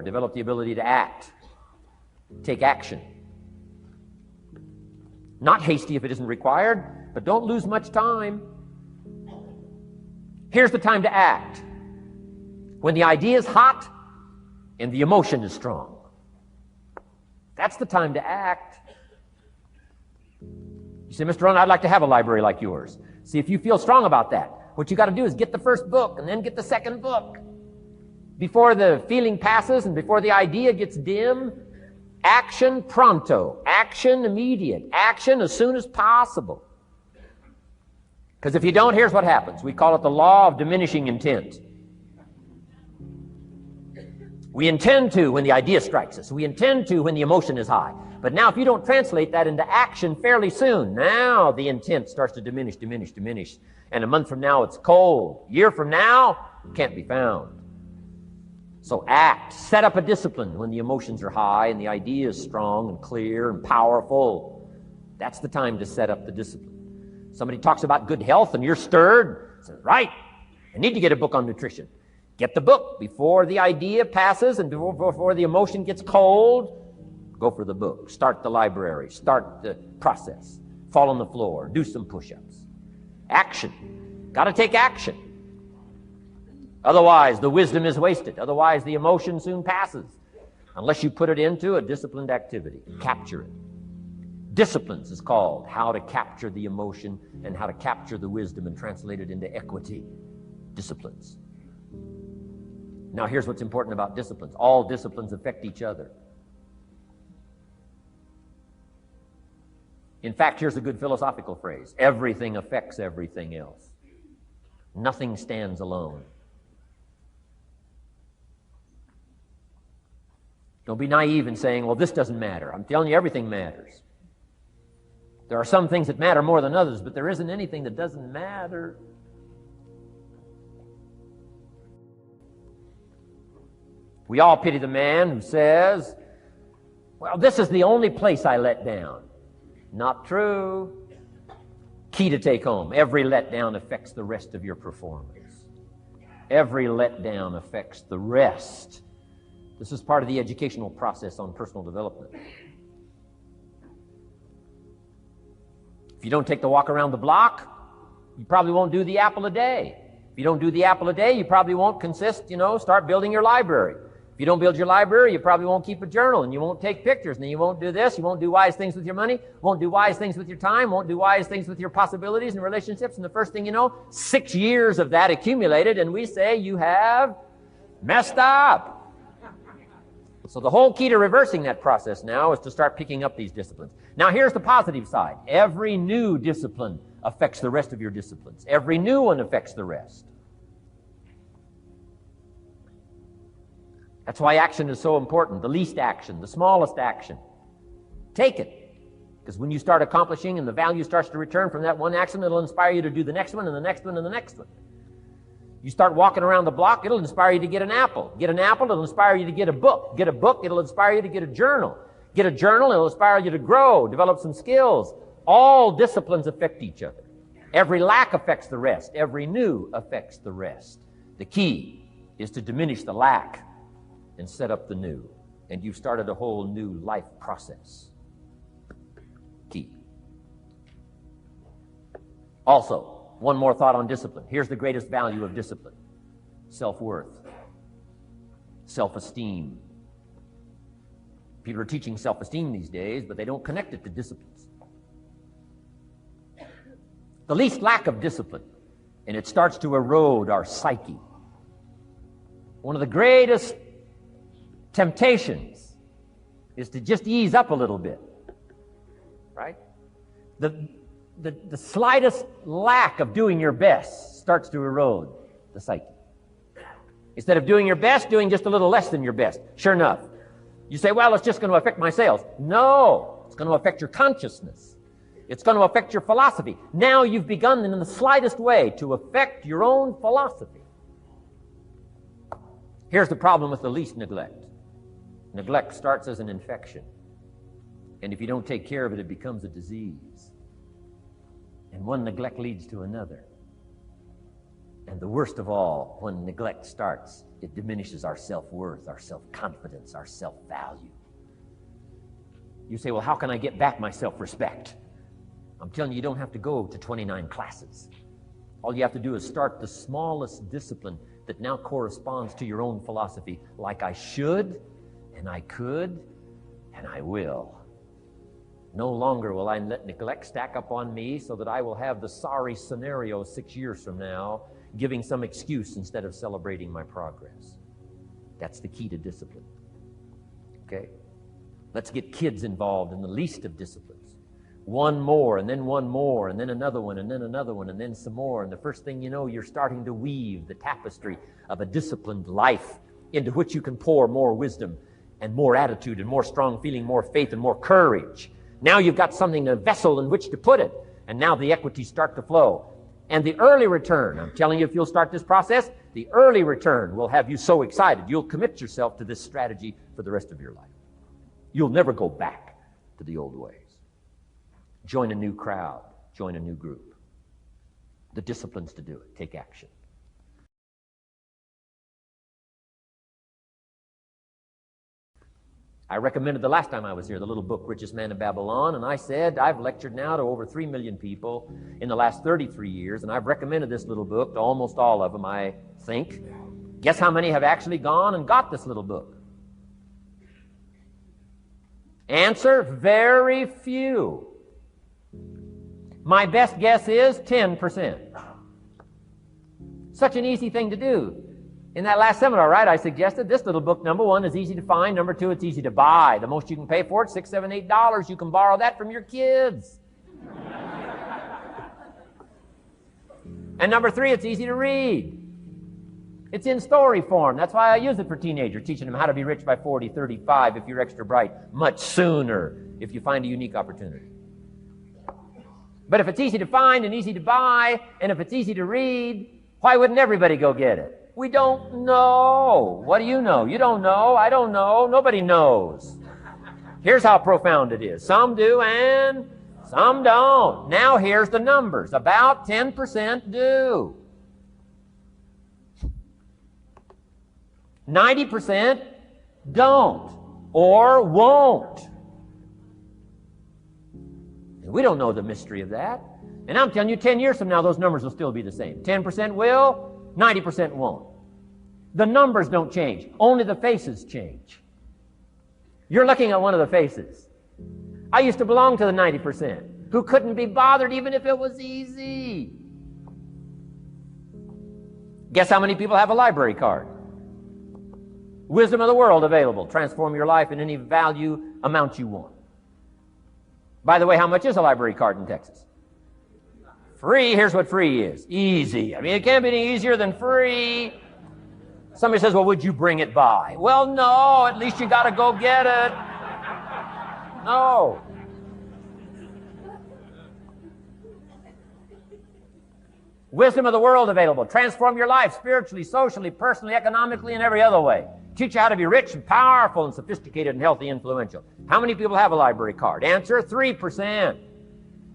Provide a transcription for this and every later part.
Develop the ability to act. Take action. Not hasty if it isn't required, but don't lose much time. Here's the time to act. When the idea is hot and the emotion is strong. That's the time to act. You say, Mr. Rohn, I'd like to have a library like yours. See, if you feel strong about that, what you got to do is get the first book and then get the second book. Before the feeling passes and before the idea gets dim, action pronto, action immediate, action as soon as possible. Because if you don't, here's what happens. We call it the law of diminishing intent. We intend to when the idea strikes us. We intend to when the emotion is high. But now if you don't translate that into action fairly soon, now the intent starts to diminish. And a month from now, it's cold. A year from now, it can't be found. So act. Set up a discipline when the emotions are high and the idea is strong and clear and powerful. That's the time to set up the discipline. Somebody talks about good health and you're stirred. Says, right, I need to get a book on nutrition. Get the book before the idea passes and before the emotion gets cold. Go for the book. Start the library. Start the process. Fall on the floor. Do some push-ups. Action. Got to take action. Otherwise, the wisdom is wasted. Otherwise, the emotion soon passes. Unless you put it into a disciplined activity. Capture it. Disciplines is called how to capture the emotion and how to capture the wisdom and translate it into equity. Disciplines. Now, here's what's important about disciplines. All disciplines affect each other. In fact, here's a good philosophical phrase. Everything affects everything else. Nothing stands alone. Don't be naive in saying, well, this doesn't matter. I'm telling you, everything matters. There are some things that matter more than others, but there isn't anything that doesn't matter. We all pity the man who says, well, this is the only place I let down. Not true. Key to take home. Every letdown affects the rest of your performance. Every letdown affects the rest. This is part of the educational process on personal development. If you don't take the walk around the block, you probably won't do the apple a day. If you don't do the apple a day, you probably won't start building your library. If you don't build your library, you probably won't keep a journal, and you won't take pictures, and then you won't do this, you won't do wise things with your money, won't do wise things with your time, won't do wise things with your possibilities and relationships, and the first thing you know, 6 years of that accumulated, and we say you have messed up. So the whole key to reversing that process now is to start picking up these disciplines. Now here's the positive side. Every new discipline affects the rest of your disciplines. Every new one affects the rest. That's why action is so important. The least action, the smallest action. Take it. Because when you start accomplishing and the value starts to return from that one action, it'll inspire you to do the next one and the next one and the next one. You start walking around the block, it'll inspire you to get an apple. Get an apple, it'll inspire you to get a book. Get a book, it'll inspire you to get a journal. Get a journal, it'll inspire you to grow, develop some skills. All disciplines affect each other. Every lack affects the rest. Every new affects the rest. The key is to diminish the lack and set up the new. And you've started a whole new life process. Key. Also, one more thought on discipline. Here's the greatest value of discipline. Self-worth. Self-esteem. People are teaching self-esteem these days, but they don't connect it to disciplines. The least lack of discipline, and it starts to erode our psyche. One of the greatest temptations is to just ease up a little bit, right? The slightest lack of doing your best starts to erode the psyche. Instead of doing your best, doing just a little less than your best. Sure enough. You say, well, it's just going to affect my sales. No, it's going to affect your consciousness. It's going to affect your philosophy. Now you've begun in the slightest way to affect your own philosophy. Here's the problem with the least neglect. Neglect starts as an infection. And if you don't take care of it, it becomes a disease. And one neglect leads to another. And the worst of all, when neglect starts, it diminishes our self-worth, our self-confidence, our self-value. You say, well, how can I get back my self-respect? I'm telling you, you don't have to go to 29 classes. All you have to do is start the smallest discipline that now corresponds to your own philosophy, like I should, and I could, and I will. No longer will I let neglect stack up on me so that I will have the sorry scenario 6 years from now, giving some excuse instead of celebrating my progress. That's the key to discipline. Okay? Let's get kids involved in the least of disciplines. One more, and then one more, and then another one, and then another one, and then some more. And the first thing you know, you're starting to weave the tapestry of a disciplined life into which you can pour more wisdom and more attitude and more strong feeling, more faith and more courage. Now you've got something, a vessel in which to put it. And now the equities start to flow. And the early return, I'm telling you, if you'll start this process, the early return will have you so excited. You'll commit yourself to this strategy for the rest of your life. You'll never go back to the old ways. Join a new crowd. Join a new group. The disciplines to do it. Take action. I recommended the last time I was here the little book, Richest Man in Babylon, and I said I've lectured now to over 3 million people in the last 33 years, and I've recommended this little book to almost all of them, I think. Guess how many have actually gone and got this little book? Answer, very few. My best guess is 10%. Such an easy thing to do. In that last seminar, right, I suggested this little book, number one, is easy to find. Number two, it's easy to buy. The most you can pay for it, $6, $7, $8. You can borrow that from your kids. And number three, it's easy to read. It's in story form. That's why I use it for teenagers, teaching them how to be rich by 40, 35, if you're extra bright, much sooner, if you find a unique opportunity. But if it's easy to find and easy to buy, and if it's easy to read, why wouldn't everybody go get it? We don't know. What do you know? You don't know. I don't know. Nobody knows. Here's how profound it is. Some do and some don't. Now here's the numbers. About 10% do. 90% don't or won't. And we don't know the mystery of that. And I'm telling you, 10 years from now, those numbers will still be the same. 10% will, 90% won't. The numbers don't change. Only the faces change. You're looking at one of the faces. I used to belong to the 90% who couldn't be bothered even if it was easy. Guess how many people have a library card? Wisdom of the world available. Transform your life in any value amount you want. By the way, how much is a library card in Texas? Free. Here's what free is. Easy. I mean, it can't be any easier than free. Somebody says, well, would you bring it by? Well, no. At least you got to go get it. No. Wisdom of the world available. Transform your life spiritually, socially, personally, economically, and every other way. Teach you how to be rich and powerful and sophisticated and healthy, influential. How many people have a library card? Answer, 3%.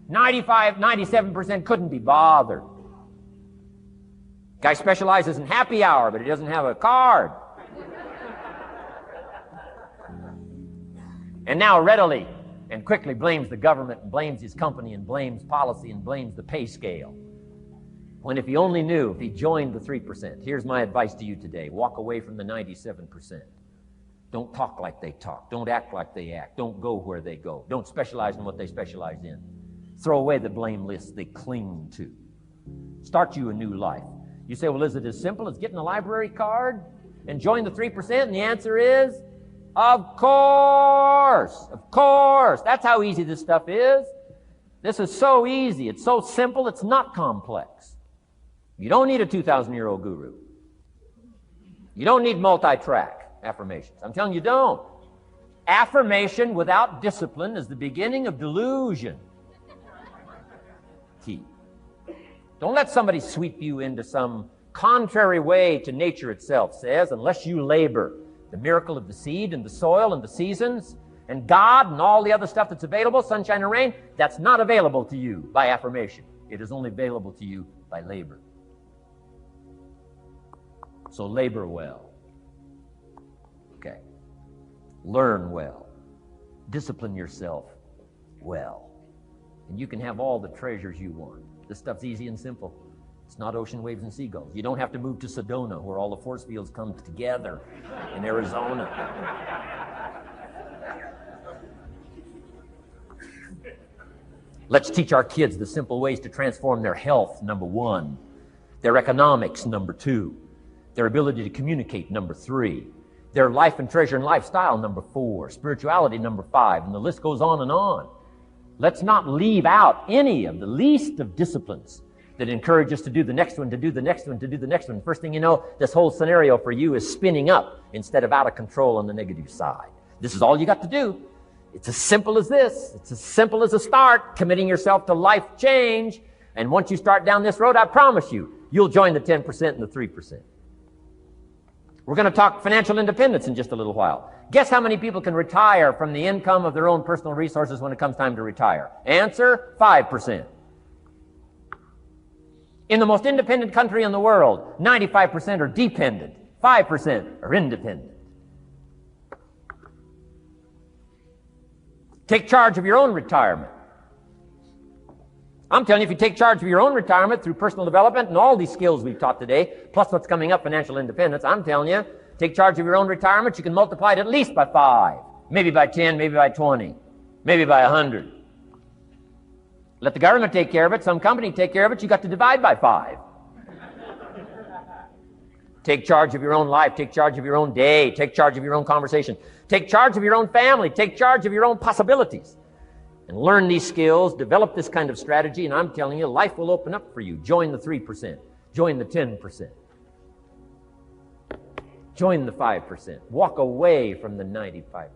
95, 97% couldn't be bothered. Guy specializes in happy hour, but he doesn't have a card. And now readily and quickly blames the government and blames his company and blames policy and blames the pay scale. When if he only knew, if he joined the 3%, here's my advice to you today. Walk away from the 97%. Don't talk like they talk. Don't act like they act. Don't go where they go. Don't specialize in what they specialize in. Throw away the blame list they cling to. Start you a new life. You say, well, is it as simple as getting a library card and join the 3%? And the answer is, of course. Of course. That's how easy this stuff is. This is so easy. It's so simple. It's not complex. You don't need a 2,000-year-old guru. You don't need multi-track affirmations. I'm telling you, don't. Affirmation without discipline is the beginning of delusion. Key. Don't let somebody sweep you into some contrary way to nature itself says, unless you labor. The miracle of the seed and the soil and the seasons and God and all the other stuff that's available, sunshine and rain, that's not available to you by affirmation. It is only available to you by labor. So labor well. Learn well. Discipline yourself well. And you can have all the treasures you want. This stuff's easy and simple. It's not ocean waves and seagulls. You don't have to move to Sedona, where all the force fields come together in Arizona. Let's teach our kids the simple ways to transform their health, number 1. Their economics, number 2. Their ability to communicate, number 3. Their life and treasure and lifestyle, number 4. Spirituality, number 5. And the list goes on and on. Let's not leave out any of the least of disciplines that encourage us to do the next one, to do the next one, to do the next one. First thing you know, this whole scenario for you is spinning up instead of out of control on the negative side. This is all you got to do. It's as simple as this. It's as simple as a start, committing yourself to life change. And once you start down this road, I promise you, you'll join the 10% and the 3%. We're going to talk financial independence in just a little while. Guess how many people can retire from the income of their own personal resources when it comes time to retire? Answer, 5%. In the most independent country in the world, 95% are dependent, 5% are independent. Take charge of your own retirement. I'm telling you, if you take charge of your own retirement through personal development and all these skills we've taught today, plus what's coming up, financial independence, I'm telling you, take charge of your own retirement, you can multiply it at least by 5, maybe by 10, maybe by 20, maybe by 100. Let the government take care of it, some company take care of it, you got to divide by 5. Take charge of your own life, take charge of your own day, take charge of your own conversation, take charge of your own family, take charge of your own possibilities. And learn these skills, develop this kind of strategy, and I'm telling you, life will open up for you. Join the 3%. Join the 10%. Join the 5%. Walk away from the 95%.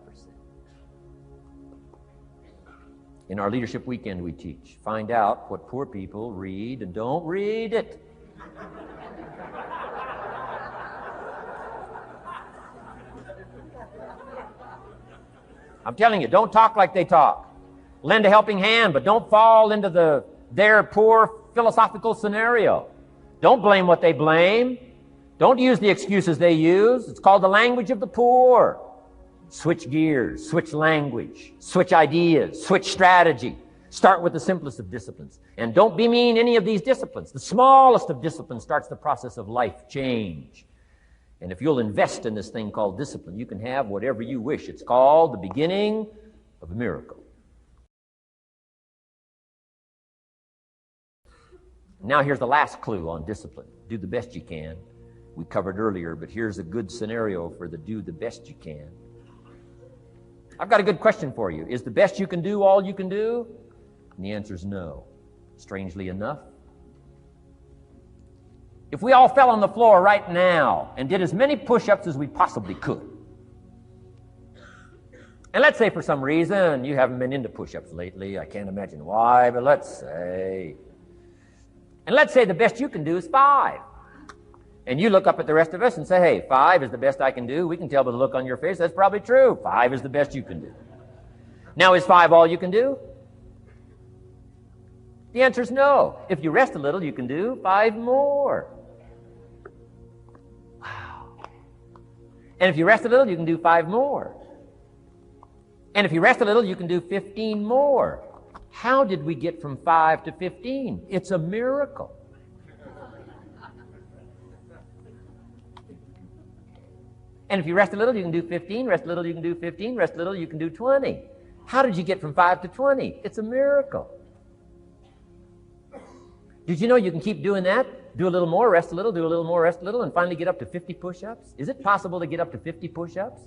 In our Leadership Weekend we teach, find out what poor people read and don't read it. I'm telling you, don't talk like they talk. Lend a helping hand, but don't fall into their poor philosophical scenario. Don't blame what they blame. Don't use the excuses they use. It's called the language of the poor. Switch gears, switch language, switch ideas, switch strategy. Start with the simplest of disciplines. And don't bemean any of these disciplines. The smallest of disciplines starts the process of life change. And if you'll invest in this thing called discipline, you can have whatever you wish. It's called the beginning of a miracle. Now here's the last clue on discipline. Do the best you can. We covered earlier, but here's a good scenario for the do the best you can. I've got a good question for you. Is the best you can do all you can do? And the answer is no. Strangely enough. If we all fell on the floor right now and did as many push-ups as we possibly could, and let's say for some reason you haven't been into push-ups lately, I can't imagine why, but let's say the best you can do is 5. And you look up at the rest of us and say, hey, 5 is the best I can do. We can tell by the look on your face that's probably true. 5 is the best you can do. Now, is 5 all you can do? The answer is no. If you rest a little, you can do 5 more. Wow. And if you rest a little, you can do 5 more. And if you rest a little, you can do 15 more. How did we get from 5 to 15? It's a miracle. And if you rest a little, you can do 15. Rest a little, you can do 15. Rest a little, you can do 20. How did you get from 5 to 20? It's a miracle. Did you know you can keep doing that? Do a little more, rest a little, do a little more, rest a little, and finally get up to 50 push-ups? Is it possible to get up to 50 push-ups?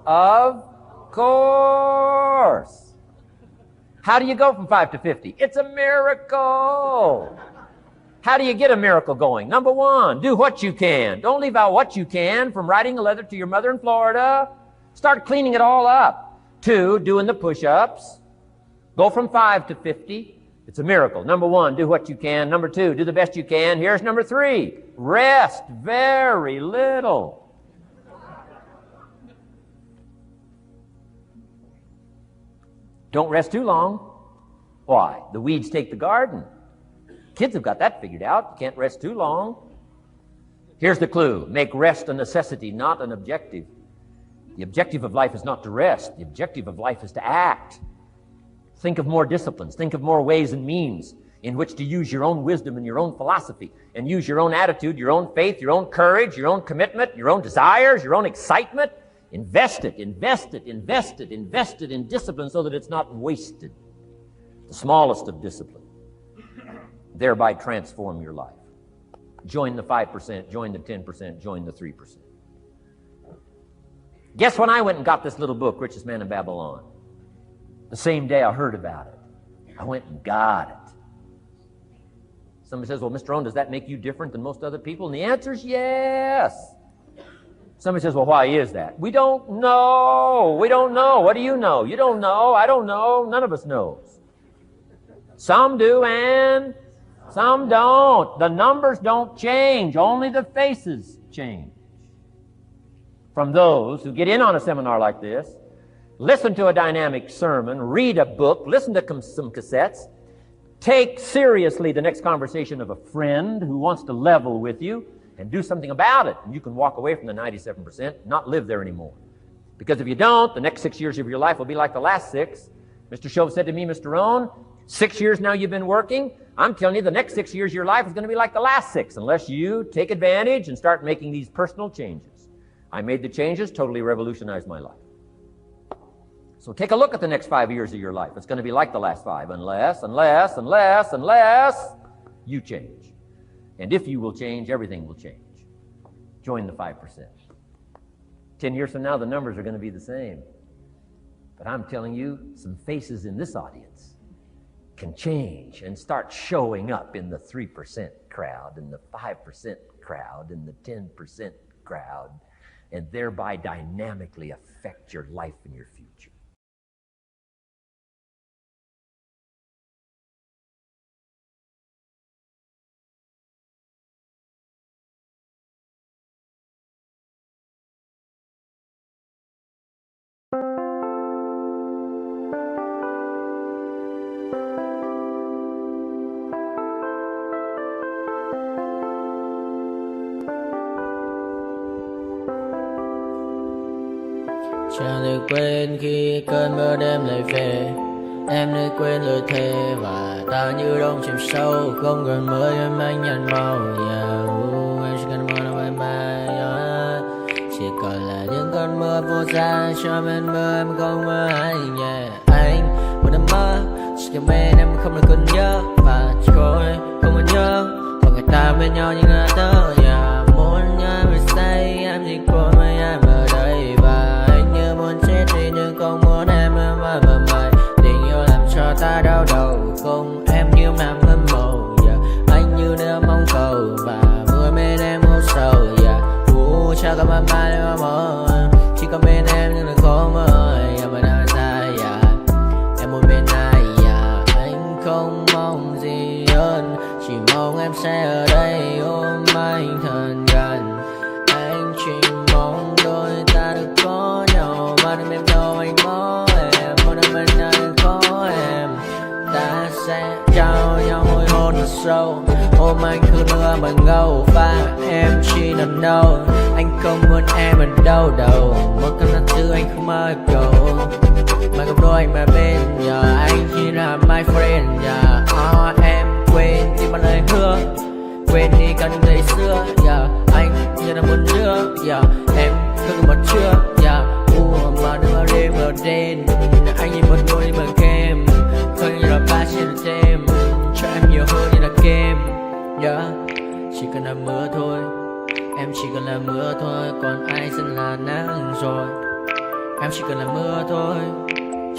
Of course. How do you go from 5 to 50? It's a miracle. How do you get a miracle going? Number 1, do what you can. Don't leave out what you can, from writing a letter to your mother in Florida. Start cleaning it all up. 2, doing the push-ups. Go from 5 to 50. It's a miracle. Number 1, do what you can. Number 2, do the best you can. Here's number 3, rest very little. Don't rest too long. Why? The weeds take the garden. Kids have got that figured out. You can't rest too long. Here's the clue. Make rest a necessity, not an objective. The objective of life is not to rest. The objective of life is to act. Think of more disciplines. Think of more ways and means in which to use your own wisdom and your own philosophy and use your own attitude, your own faith, your own courage, your own commitment, your own desires, your own excitement. Invest it in discipline so that it's not wasted. The smallest of discipline. Thereby transform your life. Join the 5%, join the 10%, join the 3%. Guess when I went and got this little book, Richest Man in Babylon? The same day I heard about it. I went and got it. Somebody says, well, Mr. Rohn, does that make you different than most other people? And the answer is yes. Somebody says, well, why is that? We don't know. We don't know. What do you know? You don't know. I don't know. None of us knows. Some do and some don't. The numbers don't change. Only the faces change. From those who get in on a seminar like this, listen to a dynamic sermon, read a book, listen to some cassettes, take seriously the next conversation of a friend who wants to level with you, and do something about it. And you can walk away from the 97%, not live there anymore. Because if you don't, the next 6 years of your life will be like the last 6. Mr. Shove said to me, Mr. Rohn, 6 years now you've been working. I'm telling you, the next 6 years of your life is going to be like the last 6, unless you take advantage and start making these personal changes. I made the changes, totally revolutionized my life. So take a look at the next 5 years of your life. It's going to be like the last 5, unless you change. And if you will change, everything will change. Join the 5%. 10 years from now, the numbers are going to be the same. But I'm telling you, some faces in this audience can change and start showing up in the 3% crowd, in the 5% crowd, in the 10% crowd, and thereby dynamically affect your life and your future. Chẳng được quên khi cơn mưa đêm lại về. Em đã quên lời thề và ta như đông chìm sâu. Không còn mơ em anh nhận màu. Em chỉ cần mơ đâu em bay. Chỉ còn là những cơn mưa vô giá. Cho bên mơ em không mơ ai. Anh một đêm mơ. Chỉ cần bên em không được cần nhớ. Và trôi không muốn nhớ. Còn người ta bên nhau như ngã tớ. Muốn nhớ về say em chỉ quên mấy em ở đây. Và muốn chết đi nhưng không muốn em mãi mãi. Tình yêu làm cho ta đau đầu. Không em như mà mơ mộng. Anh như đeo mong cầu. Và mưa bên em ngủ sầu. Chắc có mãi mãi em mơ. Chỉ có bên em nhưng là khó mơ. Mà đã ra em muốn bên ai. Anh không mong gì hơn. Chỉ mong em sẽ ở đây ôm anh thật gần. Anh chỉ mong đôi ta được có nhau. Mà đừng em đâu anh có em. Một đêm bên anh có em. Ta sẽ trao nhau môi hôn thật sâu. Ôm anh cứ mưa bằng ngâu. Và em chỉ nằm đâu. Anh không muốn em ở đâu đâu. Một cơn nắng thứ anh không mơ cầu. Mà không đôi anh mà bên giờ. Anh chỉ là my friend. Em quên đi bao lời hứa. Quên đi cả những ngày xưa. Anh như là một đứa. Em không còn một chưa. Mà đừng ở đêm ở đêm. Anh như một đôi bằng kem. Không như là ba trên đêm. Cho em nhiều hơn như là kem. Chỉ cần là mưa thôi. Em chỉ cần là mưa thôi. Còn ai sẽ là nắng rồi. Em chỉ cần là mưa thôi.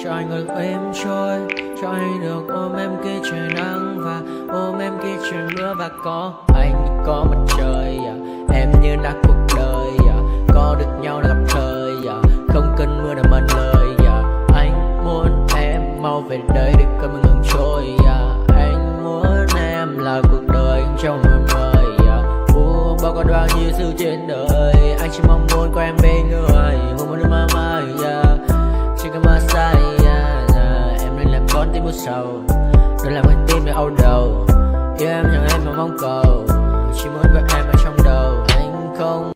Cho anh được êm trôi. Cho anh được ôm em khi trời nắng. Và ôm em khi trời mưa. Và có anh có mặt trời. Em như là cuộc đời. Có được nhau là gặp thời. Không cần mưa để mần lời. Anh muốn em mau về đây để cơn mưa ngừng trôi. Anh muốn em là cuộc đời trong mưa mời. Bao còn bao nhiêu sự trên đời. Anh chỉ mong muốn có em bên người. Không muốn được mơ mơ. Chỉ cần mơ say. Em nên làm con tim mưa sầu. Đừng làm con tim để âu đầu. Yêu em chẳng em mà mong cầu. Chỉ muốn có em ở trong đầu. Anh không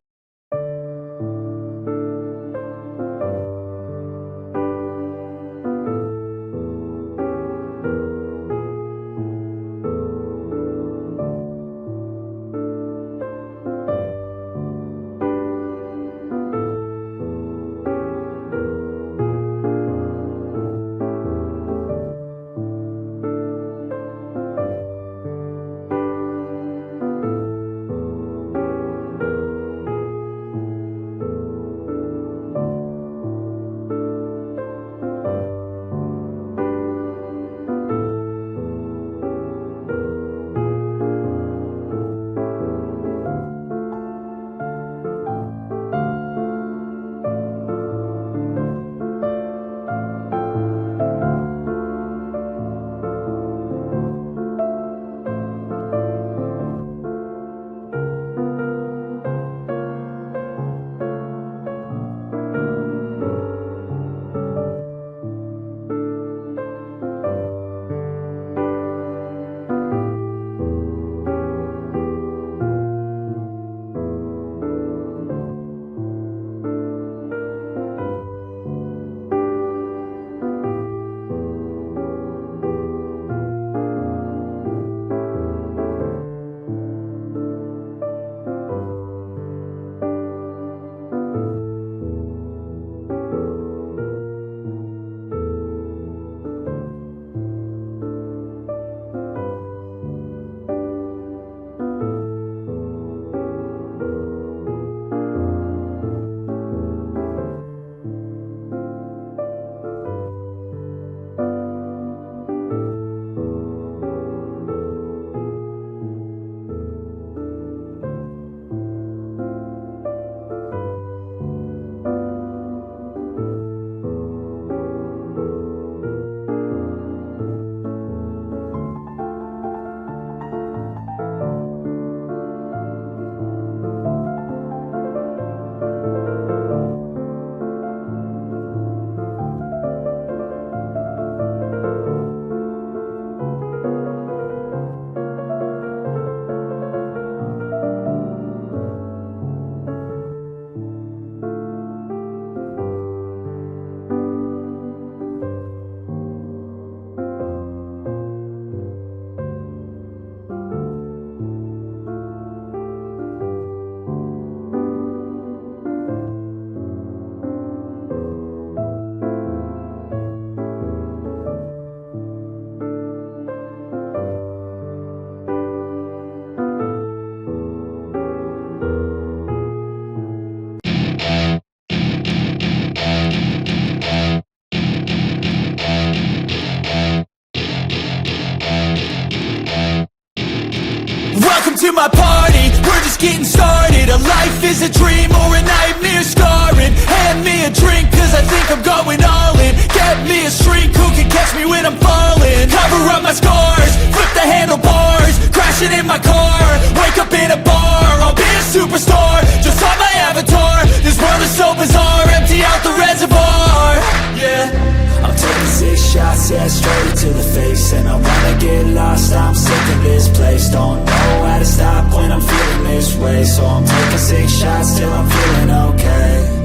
getting started. A life is a dream or a nightmare scarring. Hand me a drink cause I think I'm going all in. Get me a shrink who can catch me when I'm falling. Cover up my scars, flip the handlebars, crashing in my car, wake up in a bar. I'll be a superstar, just on my avatar. This world is so bizarre, empty out the reservoir. Yeah, I'm taking 6 shots, yeah, straight to the face. And I wanna get lost, I'm sick of this place. Don't know how to stop when I'm feeling this way. So I'm taking 6 shots till I'm feeling okay.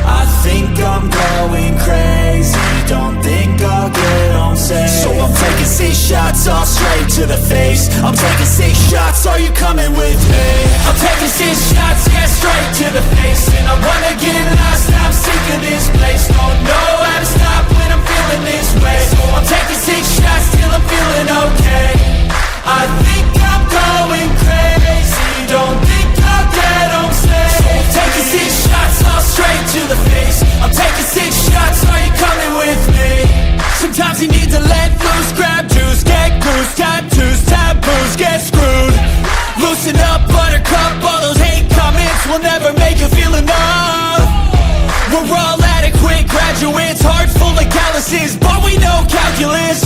I think I'm going crazy, don't think I'll get home safe. So I'm taking 6 shots, all straight to the face. I'm taking 6 shots, are you coming with me? I'm taking 6 shots, yeah, straight to the face. And I wanna get lost, I'm sick of this place. Don't know how to stop when I'm feeling this way. So I'm taking 6 shots till I'm feeling okay. I think I'm going crazy, don't think I'll get home safe. So I'm taking 6 shots, all straight to the face. I'm taking 6 shots, are you coming with me? Sometimes you need to let loose, grab juice, get goose, tattoos, taboos, get screwed. Loosen up, buttercup, all those hate comments will never make you feel enough. We're all adequate graduates, heart full of calluses, but we know calculus.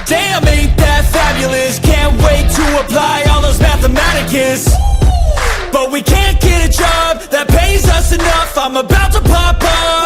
Damn, ain't that fabulous? Can't wait to apply all those mathematicus. But we can't get a job that pays us enough. I'm about to pop up.